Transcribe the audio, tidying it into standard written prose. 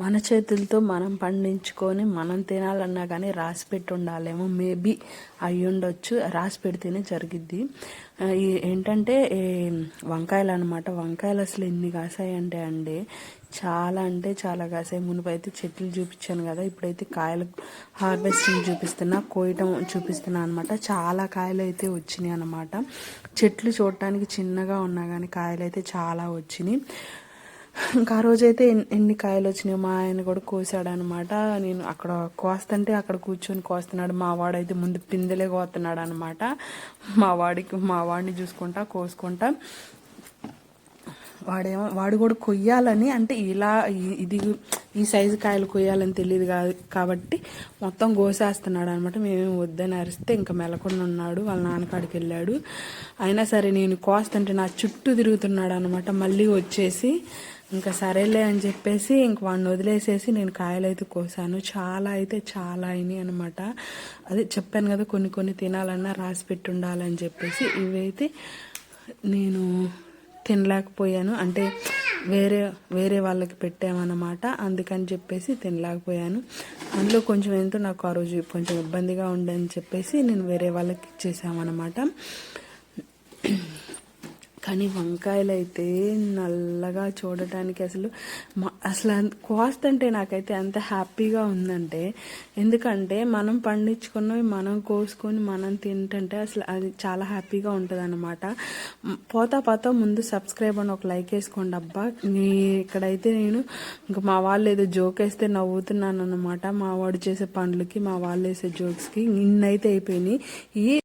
మన చేతులతో మనం పండించుకొని మనం తినాలన్నా కానీ రాసి పెట్టి ఉండాలేమో, మేబీ అయ్యుండొచ్చు. రాసి పెడితేనే జరిగిద్ది. ఏంటంటే వంకాయలు అనమాట. వంకాయలు అసలు ఎన్ని కాసాయంటే అండి, చాలా అంటే చాలా కాసాయి. మునుపైతే చెట్లు చూపించాను కదా, ఇప్పుడైతే కాయలు హార్వెస్టింగ్ చూపిస్తున్నా, కోయటం చూపిస్తున్నా అనమాట. చాలా కాయలు అయితే వచ్చినాయి అనమాట. చెట్లు చూడటానికి చిన్నగా ఉన్నా కానీ కాయలు అయితే చాలా వచ్చినాయి. ఇంకా ఆ రోజైతే ఎన్ని కాయలు వచ్చినాయి, మా ఆయన కూడా కోసాడనమాట. నేను అక్కడ కోస్తుంటే అక్కడ కూర్చొని కోస్తున్నాడు. మా వాడైతే ముందు పిందెలే కోస్తున్నాడు అనమాట. మా వాడిని చూసుకుంటా కోసుకుంటా, వాడు కూడా కొయ్యాలని, అంటే ఇలా ఇది ఈ సైజు కాయలు కొయ్యాలని తెలియదు కాబట్టి మొత్తం కోసేస్తున్నాడు అనమాట. మేమేమి వద్దని అరిస్తే ఇంకా మెలకుండా ఉన్నాడు, వాళ్ళ నాన్నకాడికి వెళ్ళాడు. అయినా సరే నేను కోస్తుంటే నా చుట్టూ తిరుగుతున్నాడు అనమాట. మళ్ళీ వచ్చేసి ఇంకా సరేలే అని చెప్పేసి ఇంక వాడిని వదిలేసేసి నేను కాయలు అయితే కోసాను. చాలా అయితే చాలా అయినాయి అనమాట. అదే చెప్పాను కదా, కొన్ని తినాలన్నా రాసి పెట్టి ఉండాలని చెప్పేసి. ఇవైతే నేను తినలేకపోయాను, అంటే వేరే వాళ్ళకి పెట్టామన్నమాట. అందుకని చెప్పేసి తినలేకపోయాను. అందులో కొంచెం ఎంతో నాకు ఆ రోజు కొంచెం ఇబ్బందిగా ఉండని చెప్పేసి నేను వేరే వాళ్ళకి ఇచ్చేసామన్నమాట. కానీ వంకాయలు అయితే నల్లగా చూడటానికి అసలు కాస్ట్ అంటే నాకైతే అంత హ్యాపీగా ఉందంటే, ఎందుకంటే మనం పండించుకున్నవి మనం కోసుకొని మనం తింటుంటే అసలు అది చాలా హ్యాపీగా ఉంటుంది అనమాట. పోతా ముందు సబ్స్క్రైబ్ అని ఒక లైక్ వేసుకోండి అబ్బా. ఇక్కడైతే నేను ఇంకా మా వాళ్ళు ఏదో జోక్ వేస్తే నవ్వుతున్నాను అనమాట. మా వాడు చేసే పనులకి, మా వాళ్ళు వేసే జోక్స్కి నిన్నైతే అయిపోయినాయి.